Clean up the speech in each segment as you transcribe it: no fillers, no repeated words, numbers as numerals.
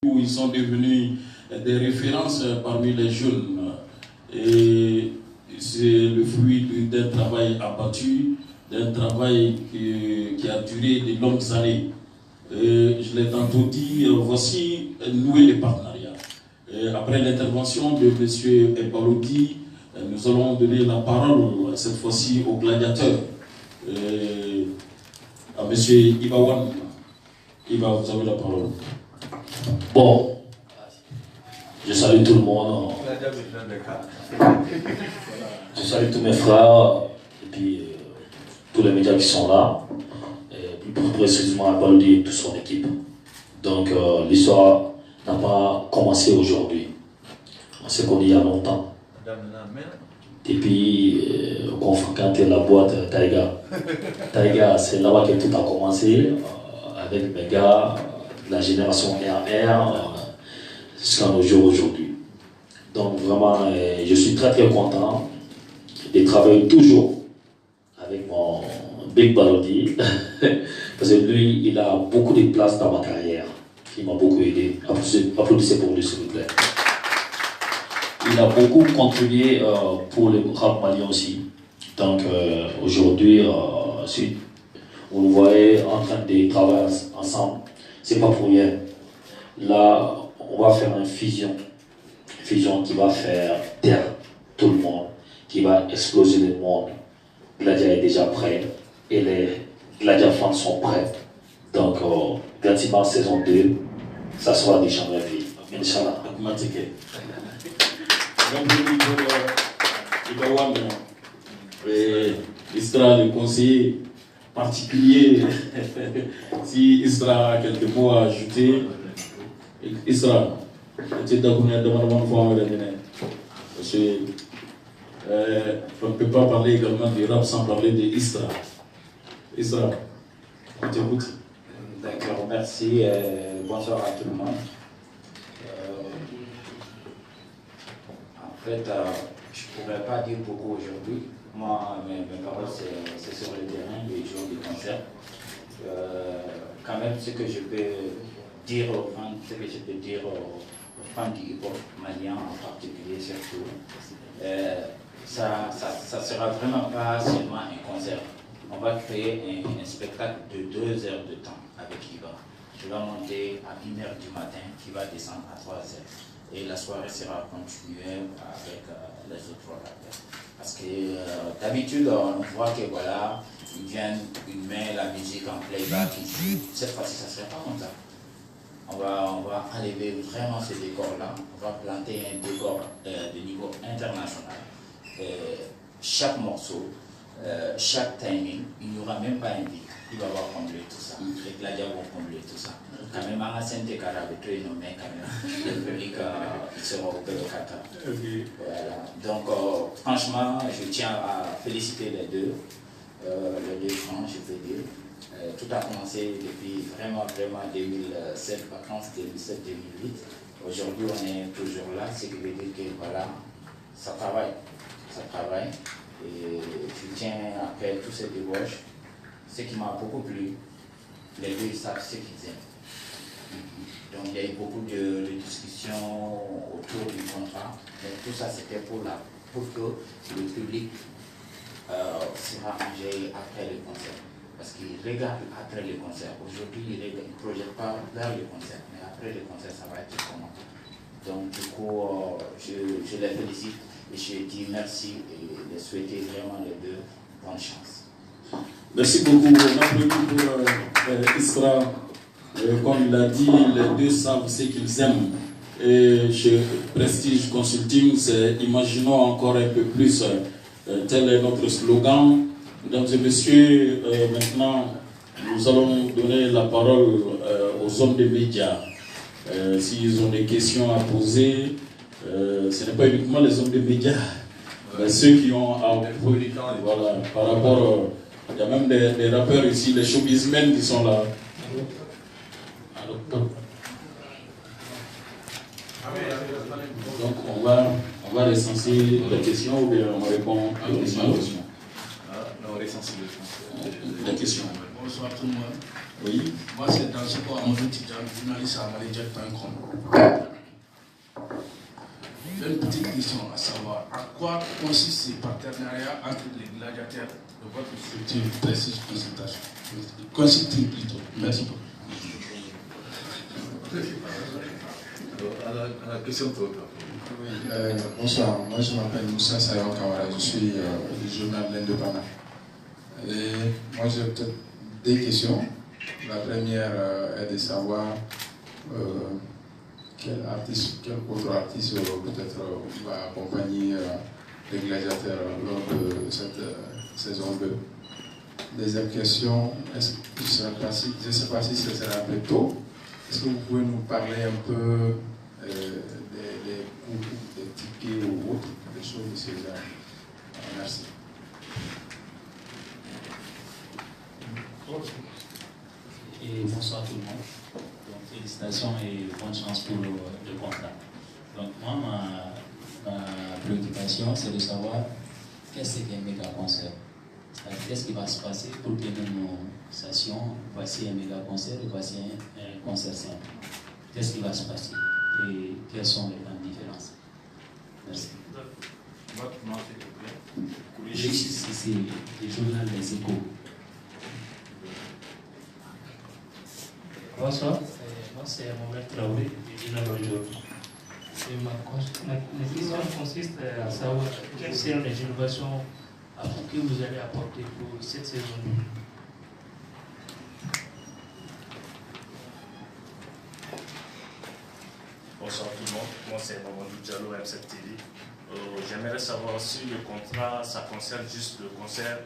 où ils sont devenus des références parmi les jeunes. Et c'est le fruit d'un travail abattu, d'un travail qui a duré de longues années. Je l'ai tantôt dit, voici nouer les partenariats. Après l'intervention de M. Ebaloudi, nous allons donner la parole cette fois-ci au gladiateur, à M. Ibawan. Iba, vous avez la parole. Bon, je salue tout le monde. Je salue tous mes frères et puis tous les médias qui sont là. Et plus précisément Ebaloudi et toute son équipe. Donc l'histoire n'a pas commencé aujourd'hui. On s'est connus il y a longtemps. Depuis qu'on fréquentait la boîte Taïga. Taïga, c'est là-bas que tout a commencé, avec mes gars, la génération RR, jusqu'à nos jours aujourd'hui. Donc vraiment, je suis très très content de travailler toujours avec mon Big Balodi, parce que lui, il a beaucoup de place dans ma carrière. Il m'a beaucoup aidé. Applaudissez pour lui, s'il vous plaît. Il a beaucoup contribué pour le rap malien aussi. Donc aujourd'hui, si vous nous voyez en train de travailler ensemble, c'est pas pour rien. Là, on va faire une fusion qui va faire taire tout le monde, qui va exploser le monde. Gladia est déjà prêt et les Gladia fans sont prêts. Donc, Gladiman saison 2, ça sera des chambres de vie. Inch'Allah. Isra, le conseiller particulier, si Isra a quelques mots à ajouter, Isra, tu es d'accord avec parce que on ne peut pas parler également du rap sans parler de Isra. Isra, on t'écoute. D'accord, merci. Bonsoir à tout le monde. En fait, je ne pourrais pas dire beaucoup aujourd'hui. Moi, mes paroles, c'est sur le terrain, les jours du concert. Quand même, ce que je peux dire aux fans, aux fans du hip-hop malien en particulier, surtout, ça ne sera vraiment pas seulement un concert. On va créer un spectacle de 2 heures de temps avec Iba. Je vais monter à 1h du matin, qui va descendre à 3h. Et la soirée sera continuée avec les autres rappeurs. Parce que d'habitude, on voit que voilà, ils viennent, ils mettent la musique en playback ici. Cette fois-ci, ça ne serait pas comme ça. On va enlever vraiment ce décor-là. On va planter un décor de niveau international. Chaque morceau, chaque timing, il n'y aura même pas un beat. Il va avoir comblé tout ça. Les Gladia vont combler tout ça. Quand même, en Sainte Carabéto, nommé quand même. Le public, il sera au Qatar. Voilà. Donc, franchement, je tiens à féliciter les deux francs, je peux dire. Tout a commencé depuis vraiment 2007, vacances 2007-2008. Aujourd'hui, on est toujours là, ce qui veut dire que voilà, ça travaille. Et je tiens après tous ces débauches. Ce qui m'a beaucoup plu, les deux savent ce qu'ils aiment. Donc il y a eu beaucoup de discussions autour du contrat, mais tout ça c'était pour que le public sera engagé après le concert. Parce qu'il regarde après le concert. Aujourd'hui, il ne projette pas vers le concert, mais après le concert, ça va être comment. Donc du coup, je les félicite et je dis merci et les souhaiter vraiment les deux bonne chance. Merci beaucoup. On applaudit pour Isra. Comme il a dit, les deux savent ce qu'ils aiment. Et chez Prestige Consulting, c'est imaginons encore un peu plus. Tel est notre slogan. Mesdames et messieurs, maintenant, nous allons donner la parole aux hommes des médias. S'ils ont des questions à poser, ce n'est pas uniquement les hommes des médias, mais ceux qui ont voilà, par rapport, il y a même des rappeurs ici, les showbizmen qui sont là. Donc on va recenser les questions ou bien on répond aux questions. Non, recenser les questions. La question. Bonsoir tout le monde. Oui. Moi c'est dans ce rapport à mon étudiant, journaliste à manager.com. J'ai une petite question à savoir, à quoi consiste ce partenariat entre les gladiateurs de votre structure Prestige Consultation? Consiste-t-il plutôt? Merci beaucoup. À la question de toi. Oui, bonsoir, moi je m'appelle Moussa Sayon Kawara, je suis du journal L'Indépendant. Et moi j'ai peut-être des questions. La première est de savoir quel autre artiste peut-être va accompagner les gladiateurs lors de cette saison 2. Deuxième question, je ne sais pas si ce sera un peu tôt. Est-ce que vous pouvez nous parler un peu des coûts, des tickets ou autres, des choses de ce genre? Merci. Et bonsoir tout le monde. Donc, félicitations et bonne chance pour le contrat. Donc moi, ma préoccupation, c'est de savoir qu'est-ce qu'un méga concert. Qu'est-ce qui va se passer pour que nous sachions voici un méga concert et voici un concert simple. Qu'est-ce qui va se passer et quelles sont les grandes différences. Merci. Votre nom, s'il vous plaît. C'est le journal Les Échos. Bonsoir, moi c'est Mohamed Traoré du journal aujourd'hui. Ma question consiste à savoir quelles sont les innovations que vous allez apporter pour cette saison. Bonsoir tout le monde, moi c'est Mamadou Diallo, M7 TV. J'aimerais savoir si le contrat, ça concerne juste le concert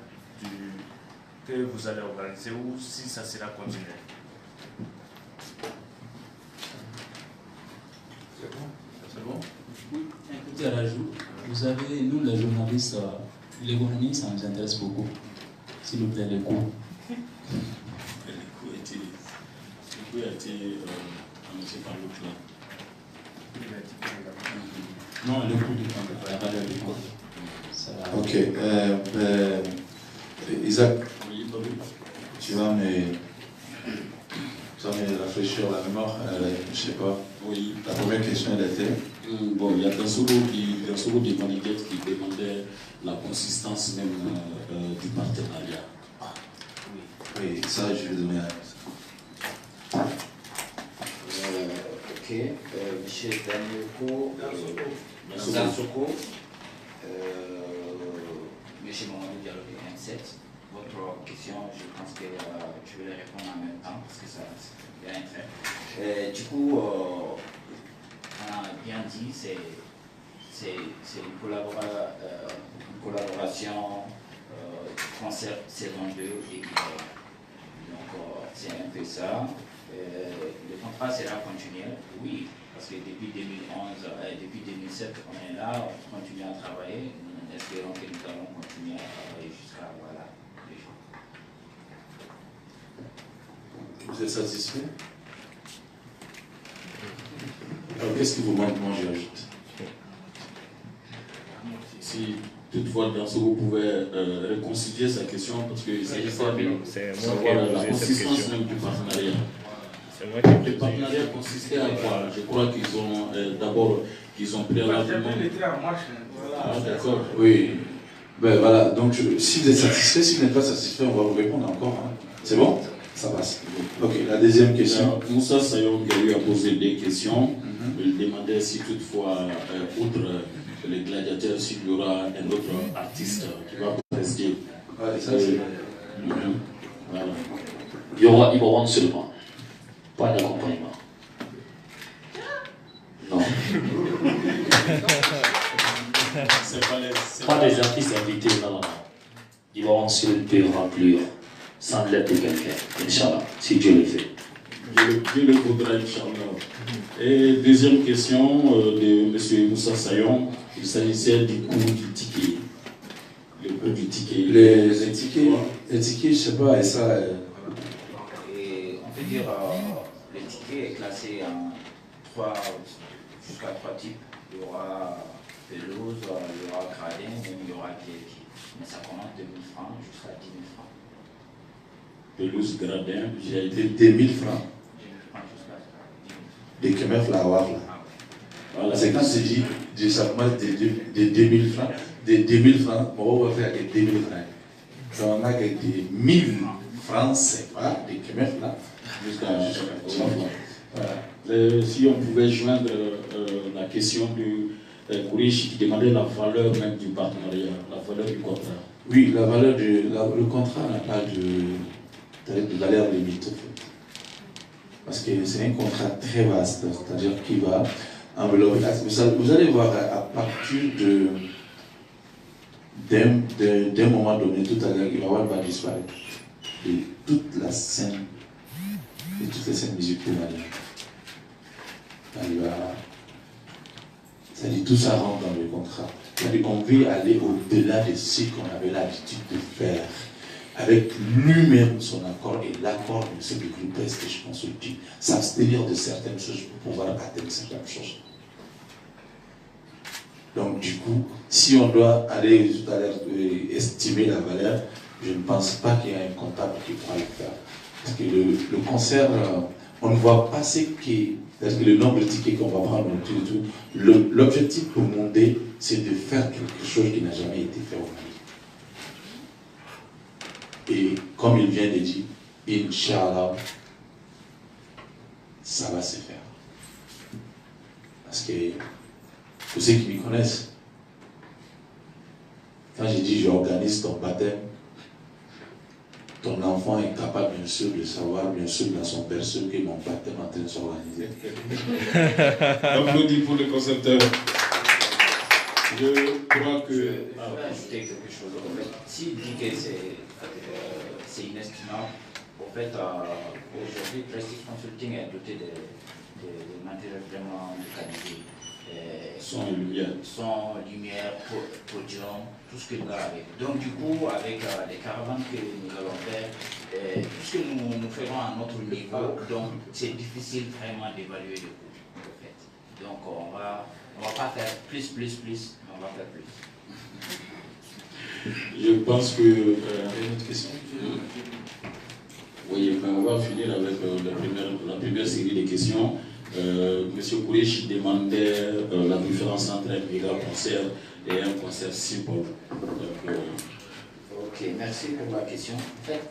que vous allez organiser ou si ça sera continué. C'est bon? Un petit rajout. Vous avez, nous les journalistes, l'économie, ça nous intéresse beaucoup. S'il vous plaît, les coûts. Le coût a été annoncé par l'autre là. Non, le coût de la valeur du coût. Ok. Isaac, tu vas me rafraîchir la mémoire. Je sais pas. Oui. La première question, elle était. Bon, il y a Dansoro des Maniguettes qui demandait la consistance même du partenariat. Oui, ça, je vais donner à Ok, monsieur Danielko, Dansoko, monsieur Mamadou Diallo de M7. Votre question, je pense que je vais répondre en même temps parce que ça c'est bien fait. Du coup, on a bien dit, c'est une collaboration concert saison 2 et donc c'est un peu ça. Le contrat sera continuel, oui, parce que depuis 2011, depuis 2007, on est là, on continue à travailler. Nous espérons que nous allons continuer à travailler jusqu'à voilà. Vous êtes satisfait? Alors, qu'est-ce qui vous manque? Moi, j'ajoute. Si toutefois, dans ce vous pouvez réconcilier sa question, parce qu'il s'agit de savoir la consistance même du partenariat. Le partenariat consistait à quoi? Je crois qu'ils ont d'abord préalablement. Ah, d'accord. Oui. Ben voilà, donc si vous êtes satisfait, si vous n'êtes pas satisfait, on va vous répondre encore. Hein. C'est bon? Ça passe. Ok, la deuxième question. Moussa Sayon a posé des questions. Il demandait si toutefois, outre les gladiateurs, s'il y aura un autre artiste qui va prester. Ouais, ça c'est. Voilà. Il y aura Iboran seulement, pas d'accompagnement. Non. Pas des artistes invités, non. Iboran seul peut remplir sans l'aide de quelqu'un, Inch'Allah, si Dieu le fait. Dieu le voudra, Inch'Allah. Et deuxième question de M. Moussa Sayon, il s'agissait du coût du ticket. Le coût du ticket. Les tickets, je ne sais pas, et ça. Et on peut dire le ticket est classé en jusqu'à 3 types. Il y aura pelouse, il y aura gradin, même il y aura VIP. Mais ça commence de 1000 francs jusqu'à 10 000 francs. Pelouse, gradin, j'ai été 2000 francs. des Khmer Flower là. Voilà, c'est quand c'est dit, ça commence des 2000 francs, des 2000 francs, on va faire des 2000 francs. Ça on a des 1000 francs, c'est pas des Khmer là, jusqu'à voilà. Si on pouvait joindre la question de Kourechi qui demandait la valeur même du partenariat, la valeur du contrat. Oui, la valeur le contrat n'a pas de valeur limite. Parce que c'est un contrat très vaste, c'est-à-dire qui va envelopper. Vous allez voir à partir d'un moment donné, tout à l'heure, il va disparaître de toute la scène, de toutes les scènes musicales. C'est-à-dire tout ça rentre dans le contrat. C'est-à-dire qu'on veut aller au-delà de ce qu'on avait l'habitude de faire, avec lui-même son accord et l'accord de ce groupe Prestige Consulting, s'abstenir de certaines choses pour pouvoir atteindre certaines choses. Donc du coup, si on doit aller tout à l'heure estimer la valeur, je ne pense pas qu'il y ait un comptable qui pourra le faire. Parce que le concert, on ne voit pas ce qui... Parce que le nombre de tickets qu'on va prendre, l'objectif pour monter, c'est de faire quelque chose qui n'a jamais été fait au Mali. Et comme il vient de dire, Inch'Allah, ça va se faire. Parce que, pour ceux qui me connaissent, quand je dis j'organise ton baptême, ton enfant est capable bien sûr de savoir, bien sûr dans son berceau, que mon baptême est en train de s'organiser. Applaudis pour le concepteur. Je crois que... Je vais ajouter quelque chose. En fait, s'il dit que c'est inestimable, en fait, aujourd'hui, Prestige Consulting est doté de matériel vraiment de qualité. Son et lumière. Son, lumière, podium, tout ce que nous avons avec. Donc du coup, avec les caravanes que nous allons faire, tout ce que nous ferons à notre niveau, donc c'est difficile vraiment d'évaluer le coût. En fait. Donc on va pas faire plus, mais on va faire plus. Je pense que... une autre question. Oui, on va finir avec la première série de questions. Monsieur Kourechi demandait la différence entre un méga concert et un concert simple. Ok, merci pour la question. En fait,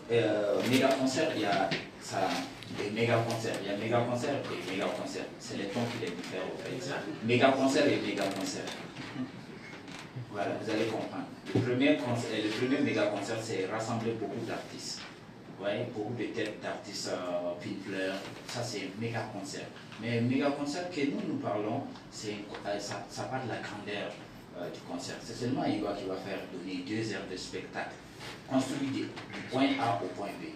méga concert, il y a des méga concerts. Il y a méga concert et méga concert. C'est les tons qui les diffèrent au fait. Méga concert et méga concert. Voilà, vous allez comprendre. Le premier méga concert, c'est rassembler beaucoup d'artistes. Vous voyez, beaucoup de têtes d'artistes, Pinfleur, ça c'est un méga concert. Mais un méga concert que nous parlons, ça part de la grandeur du concert. C'est seulement Iba qui va faire donner 2 heures de spectacle, construit du point A au point B.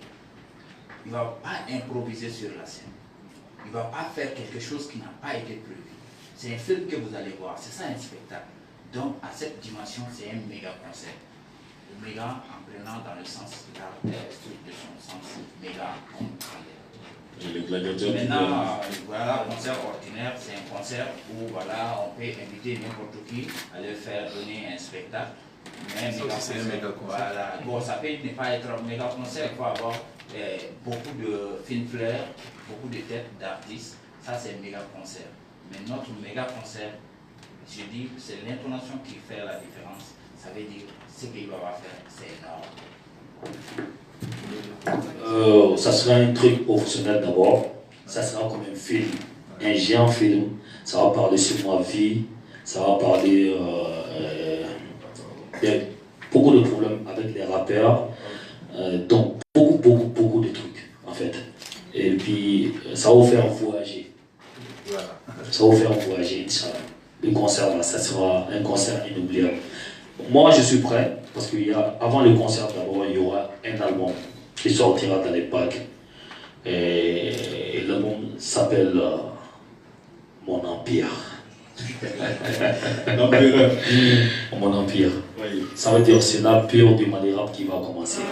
Il ne va pas improviser sur la scène. Il ne va pas faire quelque chose qui n'a pas été prévu. C'est un film que vous allez voir, c'est ça un spectacle. Donc à cette dimension, c'est un méga concert. Le méga en prenant dans le sens strict de son sens, méga comme grandeur. Maintenant, voilà, concert ordinaire, c'est un concert où voilà, on peut inviter n'importe qui à leur faire donner un spectacle. Mais c'est un méga concert. Voilà. Bon, ça peut ne pas être un méga concert, il faut avoir beaucoup de fines fleurs, beaucoup de têtes d'artistes. Ça, c'est un méga concert. Mais notre méga concert, je dis, c'est l'intonation qui fait la différence. Ça veut dire ce qu'il va faire, c'est énorme. Ça sera un truc professionnel d'abord. Ça sera comme un film, un géant film. Ça va parler sur ma vie. Ça va parler de beaucoup de problèmes avec les rappeurs. Donc beaucoup de trucs en fait. Et puis ça va vous faire voyager. Ça va vous faire voyager, Inch'Allah. Le concert là, ça sera un concert inoubliable. Moi je suis prêt parce qu'avant le concert d'abord il y aura un album qui sortira dans les packs. Et l'album s'appelle Mon Empire. Mon Empire. Oui. Ça veut dire c'est l'empire du Mali rap qui va commencer.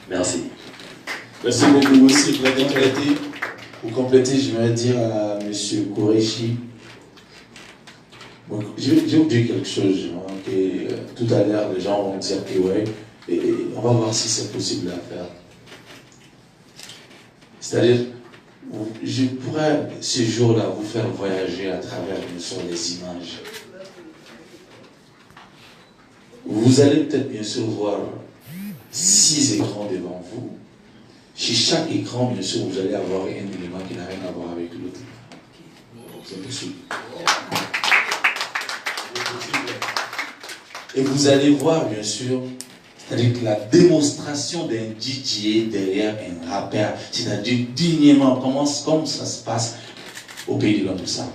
Merci. Merci beaucoup aussi pour compléter. Pour compléter, je vais dire à M. Kourechi. Bon, je vais vous dire quelque chose. Hein, que, tout à l'heure, les gens vont dire que ouais, et on va voir si c'est possible à faire. C'est-à-dire, je pourrais ce jour-là vous faire voyager à travers bien sûr les images. Vous allez peut-être bien sûr voir 6 écrans devant vous. Chez chaque écran, bien sûr, vous allez avoir un élément qui n'a rien à voir avec l'autre. C'est possible. Et vous allez voir, bien sûr, c'est-à-dire que la démonstration d'un DJ derrière un rappeur, c'est-à-dire dignement, comme ça se passe au pays de l'homme Sam.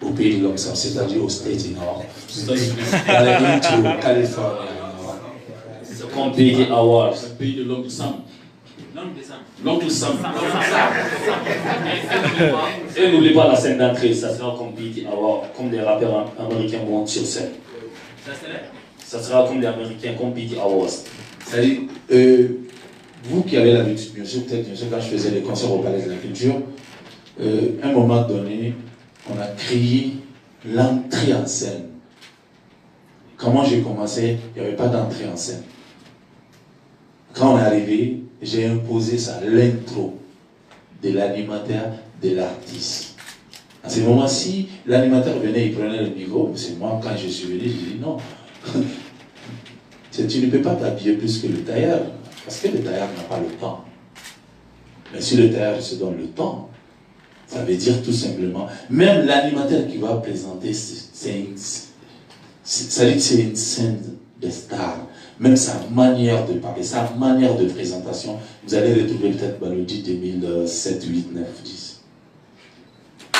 Au pays de l'homme Sam, c'est-à-dire au States Nord. Dans Californie. C'est comme Biggie Awards. Le pays de l'oncle Sam. L'oncle Sam. Et n'oubliez pas la scène d'entrée, ça sera comme Biggie Awards, comme des rappeurs américains montent sur scène. Ça sera comme des Américains, comme Biggie Awards. C'est-à-dire, vous qui avez l'habitude, bien sûr, peut-être bien sûr, quand je faisais les concerts au Palais de la Culture, à un moment donné, on a créé l'entrée en scène. Comment j'ai commencé, il n'y avait pas d'entrée en scène. Quand on est arrivé, j'ai imposé ça, l'intro de l'animateur, de l'artiste. À ce moment-ci, l'animateur venait, il prenait le micro, c'est moi, quand je suis venu, j'ai dit non. Tu ne peux pas t'habiller plus que le tailleur, parce que le tailleur n'a pas le temps. Mais si le tailleur se donne le temps, ça veut dire tout simplement, même l'animateur qui va présenter, c'est une scène de star. Même sa manière de parler, sa manière de présentation, vous allez retrouver peut-être Balodi 2007, 8, 9, 10.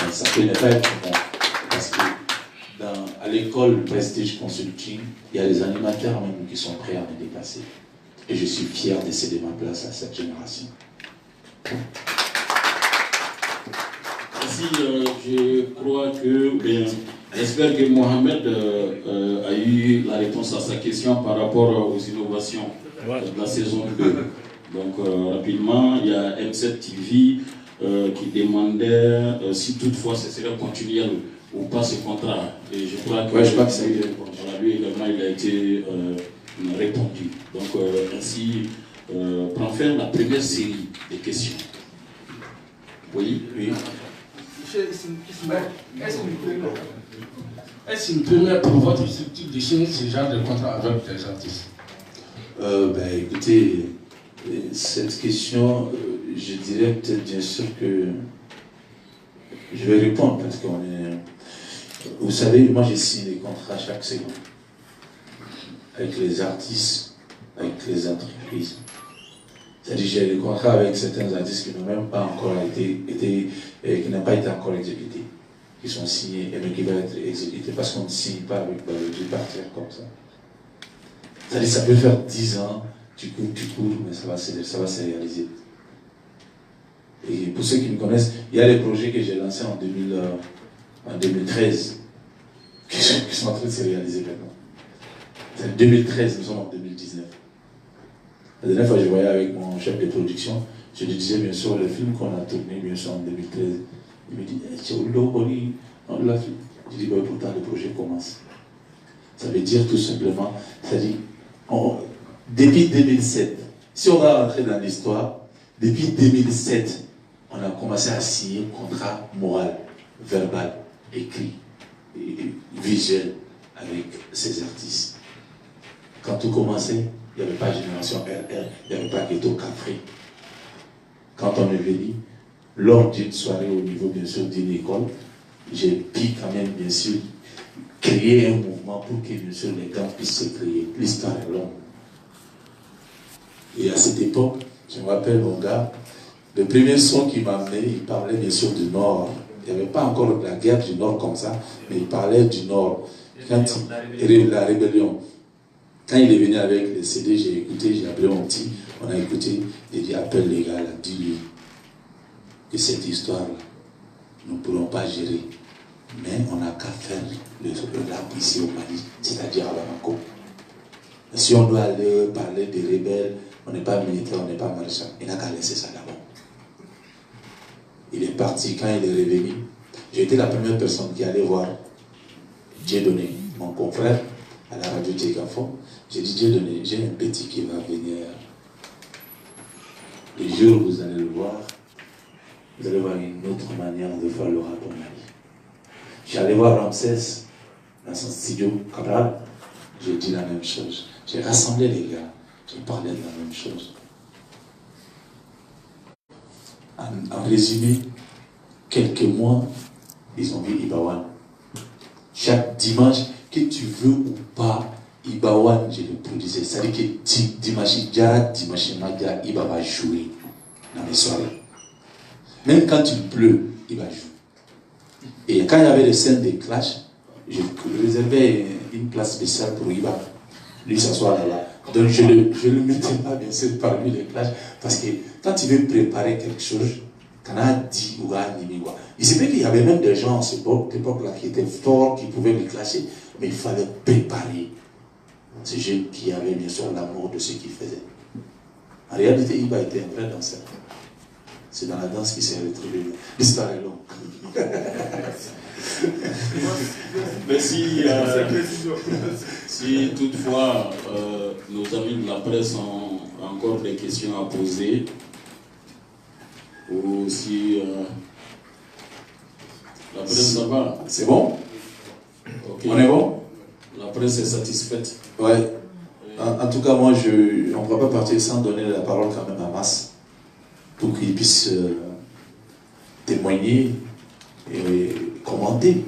Donc, ça peut ne pas être bon, parce que à l'école Prestige Consulting, il y a des animateurs même qui sont prêts à me dépasser. Et je suis fier de céder ma place à cette génération. Merci, je crois que, j'espère que Mohamed a eu la réponse à sa question par rapport aux innovations de la saison 2. Donc rapidement, il y a M7 TV qui demandait si toutefois ce serait continuel ou pas ce contrat. Et je crois que, lui également il a été répondu. Donc ainsi prend fin la première série de questions. Oui, oui. Est-ce une première pour votre structure de signer ce genre de contrat avec des artistes? Écoutez, cette question, je dirais peut-être bien sûr que je vais répondre parce qu'on est... Vous savez, moi je signe des contrats chaque seconde avec les artistes, avec les entreprises. C'est-à-dire j'ai des contrats avec certains artistes qui n'ont même pas encore qui n'ont pas été encore exécutés, qui sont signés et qui vont être exécutés parce qu'on ne signe pas avec Balodi partir comme ça. C'est-à-dire ça peut faire 10 ans, tu cours, mais ça va se réaliser. Et pour ceux qui me connaissent, il y a des projets que j'ai lancés en 2013 qui sont en train de se réaliser maintenant. C'est 2013, nous sommes en 2019. La dernière fois, je voyais avec mon chef de production, je lui disais bien sûr le film qu'on a tourné bien sûr en 2013. Il me dit, on l'a fait. Je dis, pourtant le projet commence. Ça veut dire tout simplement, c'est-à-dire, depuis 2007, si on va rentrer dans l'histoire, depuis 2007, on a commencé à signer un contrat moral, verbal, écrit, et visuel avec ces artistes. Quand tout commençait, il n'y avait pas Génération RR, il n'y avait pas Ghetto Café. Quand on est venu, lors d'une soirée au niveau, bien sûr, d'une école, j'ai pu quand même, bien sûr, créer un mouvement pour que, bien sûr, les gars puissent se créer. L'histoire est longue. Et à cette époque, je me rappelle, mon gars, le premier son qu'il m'a amené, il parlait bien sûr du Nord. Il n'y avait pas encore la guerre du Nord comme ça, mais il parlait du Nord. La rébellion. Quand il est venu avec les CD, j'ai écouté, j'ai appelé mon petit, on a écouté, et il appelle les gars, là, dis-lui que cette histoire-là, nous ne pourrons pas gérer. Mais on n'a qu'à faire le rap ici au Mali, c'est-à-dire à Bamako. Si on doit aller parler des rebelles, on n'est pas militaire, on n'est pas maréchal, il n'a qu'à laisser ça d'abord. Il est parti, quand il est revenu, j'ai été la première personne qui allait voir Dieudonné, mon confrère, à la radio Djegafon. J'ai dit, Dieudonné, j'ai un petit qui va venir. Le jour où vous allez le voir, vous allez voir une autre manière de faire le rap au Mali. J'allais voir Ramsès dans son studio Cabral, j'ai dit la même chose. J'ai rassemblé les gars, j'ai parlé de la même chose. En résumé, quelques mois, ils ont vu Ibawan. Chaque dimanche, que tu veux ou pas, Ibawan, je le produisais. C'est-à-dire que dimanche, Iba va jouer dans les soirées. Même quand il pleut, il va jouer. Et quand il y avait des scènes de clash, je réservais une place spéciale pour Iba. Lui s'asseoir là-bas. Donc je le mettais pas bien sûr parmi les clashs. Parce que quand tu veux préparer quelque chose, quand on a dit ou animé, il se peut qu'il y avait même des gens à cette époque-là qui étaient forts, qui pouvaient les clasher, mais il fallait préparer ces jeunes qui avaient bien sûr l'amour de ce qu'ils faisaient. En réalité, Iba était un vrai danseur. C'est dans la danse qu'il s'est retrouvé. L'histoire est longue. Merci. Si toutefois nos amis de la presse ont encore des questions à poser, ou si la presse ça va. C'est bon? Okay. On est bon? La presse est satisfaite. Ouais. En tout cas, moi, on ne va pas partir sans donner la parole quand même à Mas, pour qu'il puisse témoigner et commenter.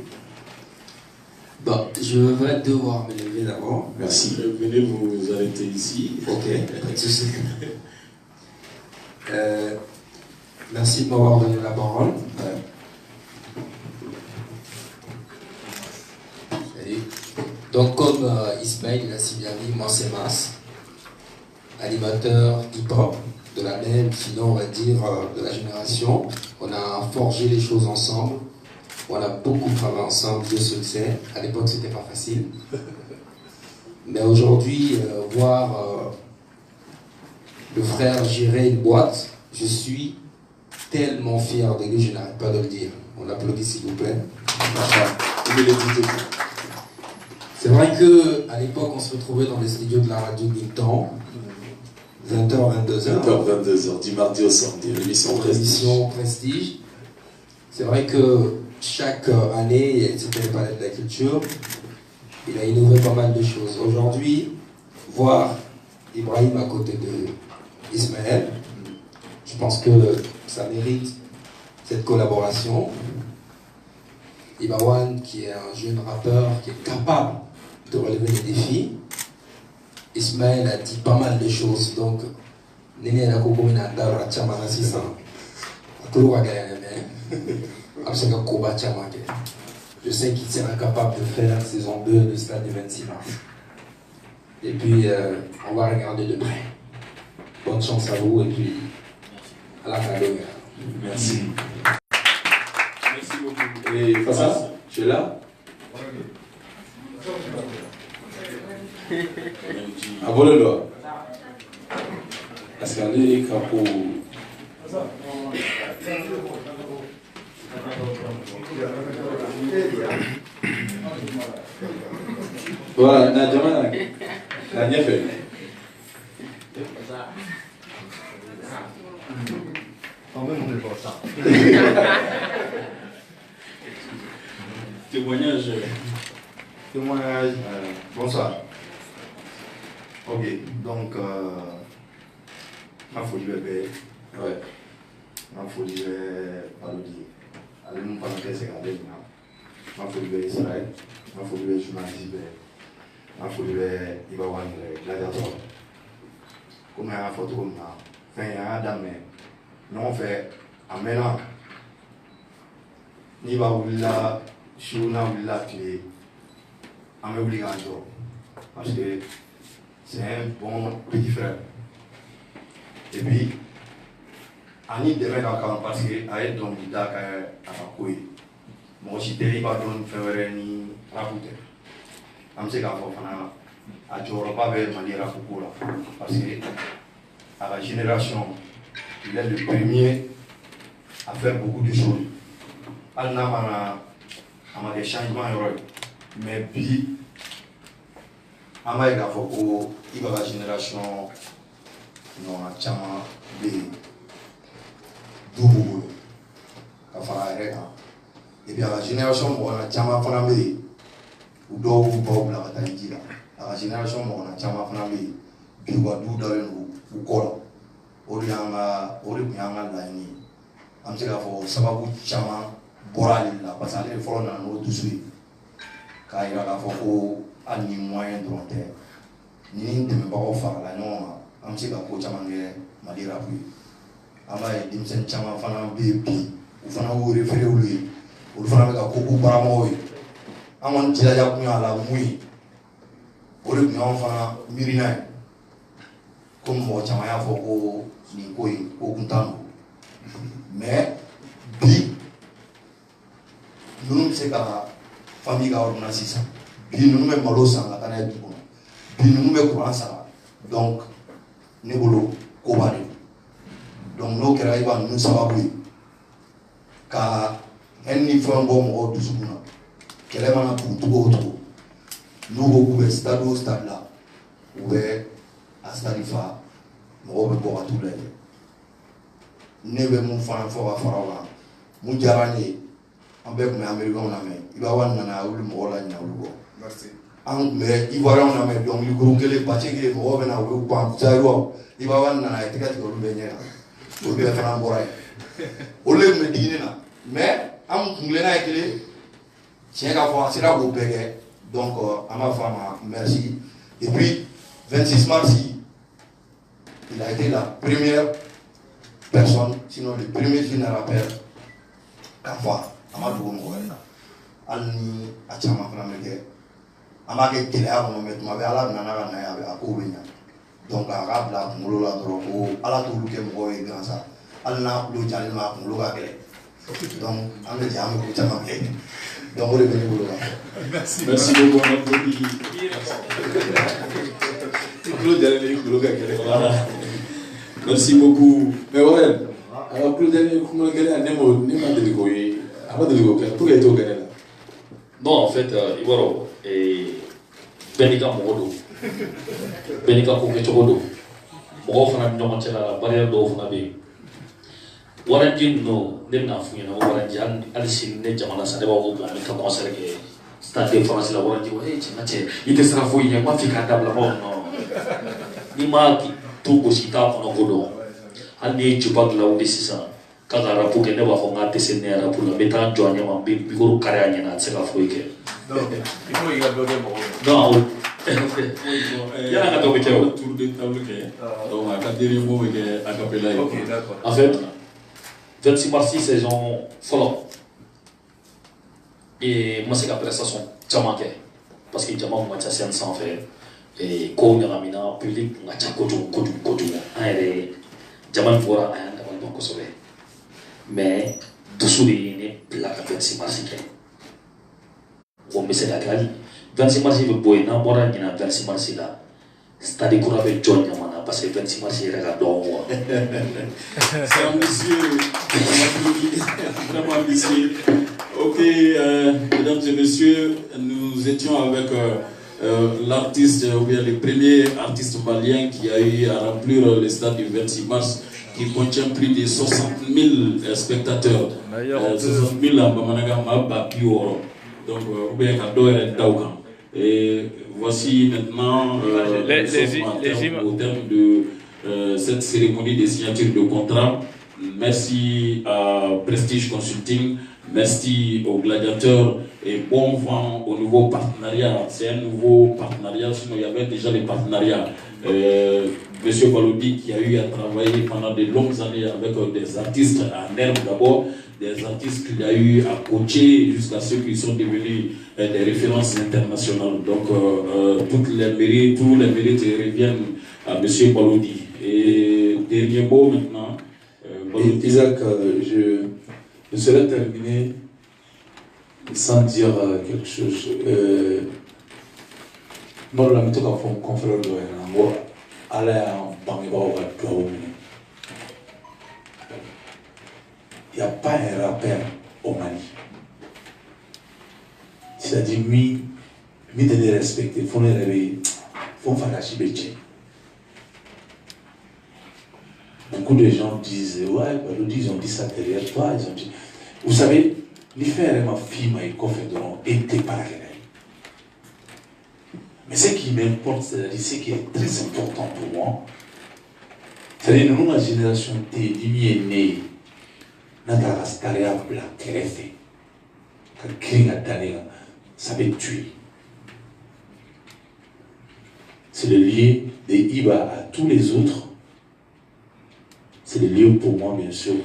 Bon, je vais devoir me lever d'abord. Merci. Venez vous arrêter ici. Ok, pas de souci. Merci de m'avoir donné la parole. Donc, comme Ismaël l'a si bien dit, moi c'est Mas, animateur hip-hop de la même, sinon on va dire de la génération. On a forgé les choses ensemble. On a beaucoup travaillé ensemble, Dieu se le sait. À l'époque, c'était pas facile. Mais aujourd'hui, voir le frère gérer une boîte, je suis tellement fier de lui, je n'arrête pas de le dire. On l'applaudit s'il vous plaît. C'est vrai qu'à l'époque, on se retrouvait dans les studios de la radio Gintan, 20h, 22h. 20h, 22h, du mardi au samedi, l'émission Prestige. C'est vrai que chaque année, c'était le palais de la culture, il a innové pas mal de choses. Aujourd'hui, voir Ibrahim à côté de Ismaël, je pense que ça mérite cette collaboration. Ibawan, qui est un jeune rappeur qui est capable de relever les défis. Ismaël a dit pas mal de choses, donc Néné la Koko Minanda Rachama Sisa. Je sais qu'il sera capable de faire saison 2 de stade du 26 mars. Et puis, on va regarder de près. Bonne chance à vous et puis à la cadeau. Merci. Merci beaucoup. Et Fassa, tu es là? À Bololo. Parce qu'elle est capot. Voilà, Nadjama, la Niafé. Témoignage. Témoignage. Bonsoir. Ok, donc, ma folie bébé. Ouais. Ma folie bébé, parodie. Allez, nous parlons de ces gars-là. Ma folie bébé Israël. Ma folie bébé journaliste. Ma folie bébé Ibawan, gladiateur. Comme il y a une photo comme ça. Enfin, il y a un dame. Nous, on fait un mélange. Ni va ouvrir si on a ouvert la clé, on va obliger un jour. Parce que c'est un bon petit frère. Et puis, on y devait encore parce que à être dans l'idée à la couille. Moi aussi, je ne vais pas faire ni raconter. Je sais qu'à la jour, on ne va pas faire manière à couper. Parce que à la génération, il est le premier à faire beaucoup de choses. Il y a des changements, mais puis, il y a la génération qui a de double. fara yɛrɛ kan et puis a ka génération mɔgɔ na caman fana bɛ yen u dɔw b'u baw bila ka taa ji la a ka génération mɔgɔ na caman fana bɛ yen bi u ka du dalen don u kɔ la o de kun y'an ka laɲini ye an bɛ se k'a fɔ sababu caman bɔra ale la parce que ale de fɔlɔ nana n'o dusu ye k'a yira k'a fɔ ko hali ni moyen dɔrɔn tɛ ni dɛmɛbagaw farala ɲɔgɔn kan an bɛ se ka ko caman kɛ Mali rap ye an b'a ye denmisɛnnin caman fana bɛ yen bi u fana y'u référé olu ye olu fana bɛ ka koko baramɔgɔw ye an kɔni jilaja kun y'a la mun ye o de kun y'anw fana miirina ye komi mɔgɔ caman y'a fɔ ko nin ko in ko kuntan don mais bi ninnu bɛ se ka famille ka ordonnance san bi ninnu bɛ malo san ka taa n'a ye du kɔnɔ bi ninnu bɛ courant sara donc ne bolo koba de don donc n'o kɛra i b'a ninnu sababu ye ka haine ni fɛnw bɔ mɔgɔw dusukun na kɛlɛ mana bugu cogo o cogo n'u ko k'u bɛ stade o stade la u bɛ a stade fa mɔgɔw bɛ bɔ ka t'u lajɛ ne bɛ mun fana fɔ ka fara o kan mun diyara ne ye an bɛɛ tun bɛ américains lamɛn Ibawa nana wuli mɔgɔw la ɲina olu kɔ an tun bɛ Ivoiriens lamɛn dɔnkili groupe kelen bacege mɔgɔw bɛ na u bɛ ban Zaïrois Ibawa nana ye tɛgɛ tigɛ olu bɛɛ ɲɛ kan olu bɛɛ fana bɔra yen olu de tun bɛ digi ne na mais an kun tilenna ye kelen tiɲɛ ka fɔ a sera k'o bɛɛ kɛ donc an b'a fɔ a ma merci et puis 26 mars il a été la première personne sinon le premier jeune rappeur k'a fɔ a ma dogo mɔgɔ wɛrɛ la hali ni a caman fana bɛ kɛ an b'a kɛ gɛlɛya kɔnɔ mais tuma bɛɛ ala nana ka na ye a kow bɛ ɲa donc a k'a bila a kunkolo la dɔrɔn ko ala t'olu kɛ mɔgɔw ye gansan hali n'a tulo jalen don a kunkolo ka gɛlɛn donc an bɛ jɛ an bɛ ko caman kɛ donc o de bɛ ne bolo la. Merci beaucoup, on applaudit. Tulo jalen don i kunkolo ka gɛlɛn. Voilà. Merci beaucoup. Mais ouais, alors tulo jalen don i kunkolo gɛlɛn ne ma deli k'o ye a ma deli k'o kɛ pour que e t'o kɛ ne la. Non, en fait, i b'a dɔn bɛɛ n'i ka mɔgɔ don bɛɛ n'i ka ko kɛcogo don mɔgɔw fana ni ɲɔgɔn cɛla la barrière dɔw fana bɛ yen waranji ninnu ne bɛna f'u ɲɛna ko waranji hali sini ne jamana sa ne b'a fɔ ko bon n bɛ taa concert kɛ stade de France la waranji ko cɛ n ka cɛ i tɛ siran foyi ɲɛ n b'a f'i k'a dabila n b'a fɔ non n'i ma to gosi i t'a kɔnɔ ko dɔn hali n'i ye juba dilan wuli sisan k'a ka arabu kɛ ne b'a fɔ n k'a tɛ se ne arabu la n bɛ taa n jɔ a ɲɛ ma n bɛ mikoro kari a ɲɛna a tɛ se ka foyi kɛ. Il faut y avoir des mots. Non, il y a un tour de table. Donc, à dernier mot, à Capella. Ok, d'accord. En fait, 26 mars, saison follow. Et moi, c'est la prestation Tchamanké. Parce que Tchaman, moi, c'est sans faire. Et quand on a mis un public, on a Tchakotou, Kotou. Tchaman, voilà, on a un peu mais, dessous les nez, plaque 26 mars. On me sait la grâce. 26 mars, il veut boire, n'a pas rien à 26 mars là. C'est-à-dire qu'on avait John Yamana, parce que 26 mars, il regarde en moi. C'est ambitieux, vraiment ambitieux. Ok, mesdames et messieurs, nous étions avec l'artiste, ou bien le premier artiste malien qui a eu à remplir le stade du 26 mars, qui contient plus de 60 000 spectateurs. 60 000 à Bamanaga Mabapioro. Donc, et voici maintenant au terme de cette cérémonie de signature de contrat. Merci à Prestige Consulting, merci aux gladiateurs et bon vent au nouveau partenariat. C'est un nouveau partenariat, sinon il y avait déjà les partenariats. Monsieur Baloudi qui a eu à travailler pendant de longues années avec des artistes en herbe d'abord, des artistes qu'il a eu à coacher jusqu'à ceux qui sont devenus des références internationales. Donc tous les mérites reviennent à monsieur Baloudi. Et dernier mot maintenant. Isaac, je serais terminé sans dire quelque chose. Moi, la méthode a fait mon confrère de Renamo, aller en Bangeba il n'y a pas un rappeur au Mali. C'est-à-dire, mi de les respecter, il faut les réveiller, il faut faire la chibéché. Beaucoup de gens disent, ouais, ils ont dit ça derrière toi, ils ont dit. Vous savez, l'affaire ma fille m'a été par la guerre. Mais ce qui m'importe, c'est-à-dire ce qui est très important pour moi, c'est-à-dire nous, la génération T, l'imi est née, notre rastaria blanc, qu'elle est fait, qu'elle crée la dernière, ça peut tuer. C'est le lien de Iba à tous les autres. C'est le lieu pour moi, bien sûr,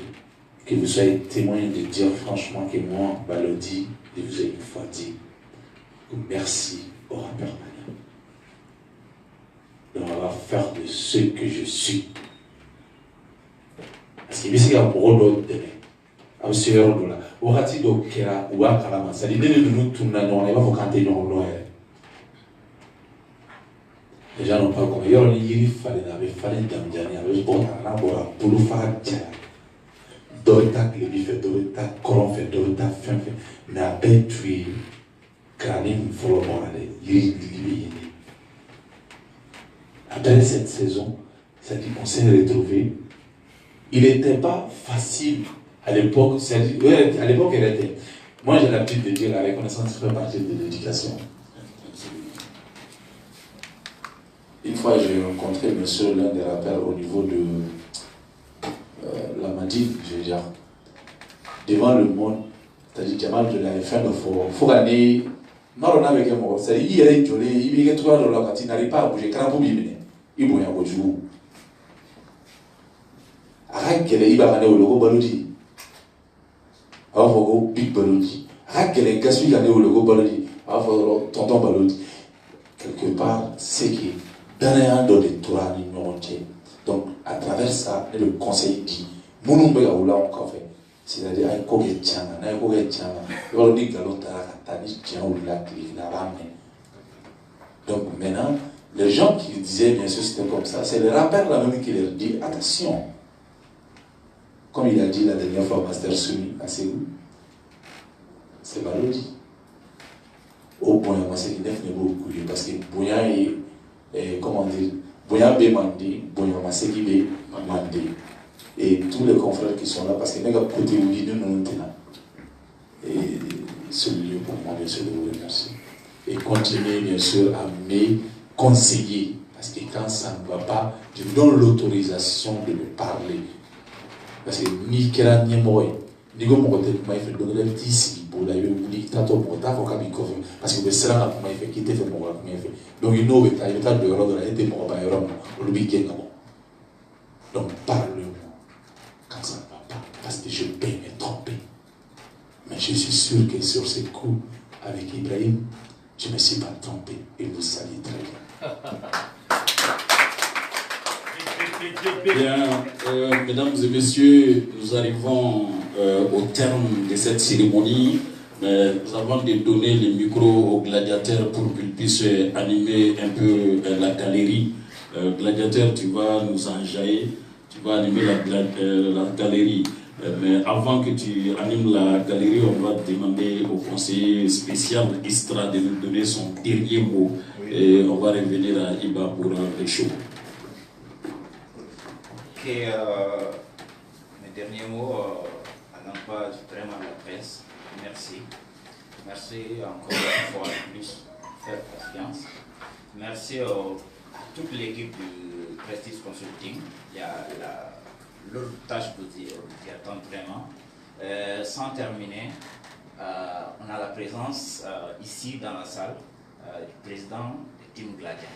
que vous soyez témoin de dire franchement que moi, Balodi, je vous ai une fois dit, merci au rappeur Mania. Donc on va faire de ce que je suis. Parce que c'est un rôle de au Seigneur de là. Au rati do kera ou à kalama. Ça dit de nous tourner non, on va vous canter non non. Les gens n'ont pas compris. Il y a un yiri fallait d'amdiani avec bon à la bora pour le faire tiens. Dorita qui fait dorita, coron fait dorita fin fait. Mais après tu crâne follow bon aller yiri libi. Après cette saison, c'est qu'on s'est retrouvé. Il n'était pas facile à l'époque. À l'époque, elle était. Moi, j'ai l'habitude de dire la reconnaissance fait partie de l'éducation. Une fois, j'ai rencontré monsieur l'un des rappeurs au niveau de la Madine, je veux dire, devant le monde, c'est-à-dire Jamal, je l'avais fait, il faut gagner. Non, on a avec moi. C'est-à-dire, il est joli, il est tout à l'heure, quand il n'arrive pas à bouger, quand vous bimez, il bouge à bouger. Arrête qu'elle est iba au logo Balodi. Alors, Big Balodi. Arrête qu'elle est gaspillée au logo Balodi. Alors, tonton Balodi. Quelque part, c'est qui dans un dos de Torah, donc, à travers ça, le conseil dit, Mounumbe Aoula, on fait. C'est-à-dire, il y a un coquet tchana, il y a un coquet tchana. Il y a un coquet tchana, donc, maintenant, les gens qui disaient, bien sûr, c'était comme ça, c'est le rappeur là-même qui leur dit, attention. Comme il a dit la dernière fois, Master Soumi, à Ségou, c'est Balodi. Au Boyan, moi, c'est qu'il n'est pas beaucoup, parce que Boyan est, comment dire, Boyan B. Mandé, Boyan Maseki B. Mandé. Et tous les confrères qui sont là, parce que nous avons côté où nous nous tenons. Et c'est le lieu pour moi, bien sûr, de vous remercier. Et continuez, bien sûr, à me conseiller, parce que quand ça ne va pas, je vous donne l'autorisation de me parler. Parce que ni kera ni moi ni go mo te kuma ife do le petit si pour la yo ni tato mo ta ko kabi ko parce que be sera na kuma ife ki te fe mo kuma ife donc il no be ta yo ta de ro de la ete mo ba yo ro o lu bi genga mo donc parle-moi quand ça ne va pas parce que je peux me tromper mais je suis sûr que sur ce coup avec Ibrahim je ne me suis pas trompé et vous savez très bien. Bien, mesdames et messieurs, nous arrivons au terme de cette cérémonie. Nous avons de donner le micro aux gladiateurs pour qu'ils puissent animer un peu la galerie. Gladiateur, tu vas nous enjailler, tu vas animer la galerie. Mais avant que tu animes la galerie, on va demander au conseiller spécial Istra de nous donner son dernier mot. Et on va revenir à Iba pour le show. Mes derniers mots à l'emploi vraiment la presse. Merci. Merci encore une fois de plus faire confiance. Merci à toute l'équipe du Prestige Consulting. Il y a leur tâche qui attend vraiment. Sans terminer, on a la présence ici dans la salle du président de Team Gladia.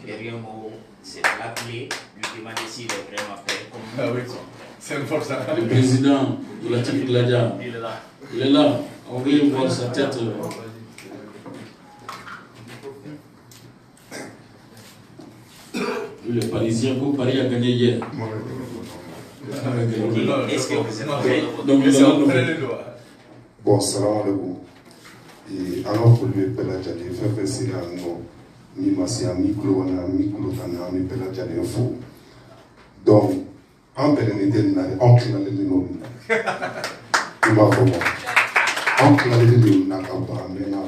Dernier mot, c'est l'appeler, lui demander s'il est vraiment fait comme nous. Ah oui, c'est important. Le président de la Team Gladia, Il est là. Il est là. On veut voir sa tête. Lui, le Parisien, vous, Paris a gagné hier. Est-ce que vous êtes prêts? Donc, nous allons nous... Bon, salam alaikum. Et alors, pour lui, Pela Djadé, fait c'est là, non. Ni masi ami kulo wana ami kulo tana ami Pela Djadé fo. Donc, en pérennité, oncle na le nom. Il m'a fait bon. Oncle na le nom na kaba mena.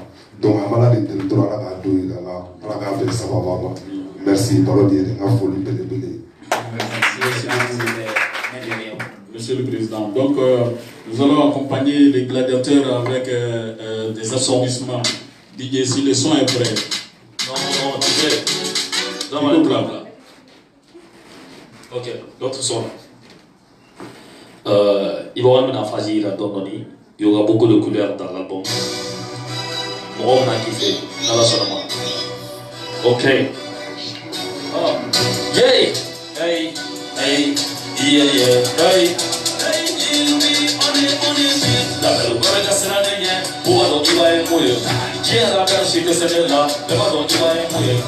Donc, amala de tel droit la do ila la la ga fait ça va. Merci pour le dire, na folie belle belle. Le Monsieur le Président. Donc, nous allons accompagner les gladiateurs avec des applaudissements. DJ, si le son est prêt. Non, DJ. Donne-moi le plan. Ok, l'autre son là. Il va y avoir une phase, il y aura beaucoup de couleurs dans l'album. On a kiffé. Dans la sonne. Ok. Yeah. Hey. Hey. Yeah, yeah. Hey. La belle gueule casse la ligne, pour donc il va mouiller. Qui est la perche que c'est là, le va donc il va mouiller.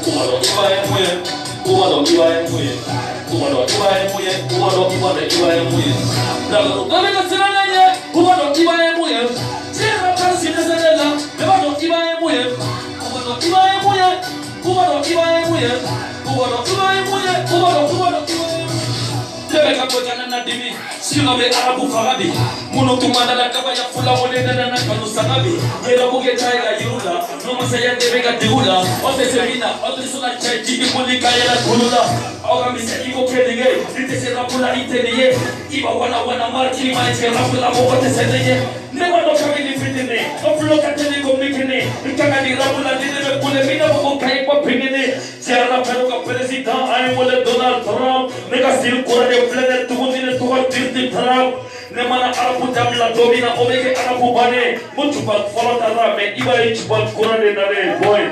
Pour donc il va mouiller, pour donc il va mouiller. Pour donc il va mouiller, pour donc il va mouiller. La belle gueule casse la ligne, pour donc il va mouiller. Qui est la perche que c'est là, le va donc il va mouiller. Pour donc il va mouiller, pour donc il va mouiller. Pour donc il va mouiller, pour donc il va mouiller. Tebeka kojana na dimi, sino be arabu farabi. Muno tumanda na kabaya fula wole na kanu sangabi. Yera buge chaiga yurula, no masaya tebeka digula. Ote semina, ote suna chai jibi mulika yera kulula. Aura mise iko kedige, ite se rapula iteliye. Iba wana marki ma ite rapula mo ote seneye. Never no kamili fitine, oflo kateli komikine. Ikanga di rapula dine kule mina bo kai kwa pingine. Sierra peruka president ay wole Donald Trump. Nega still kore planet tugundine tuwa dirti Trump. Nemana arabu jamla domina omege arabu bane. Mutubat folota rame iba ichbat kurane nale boy.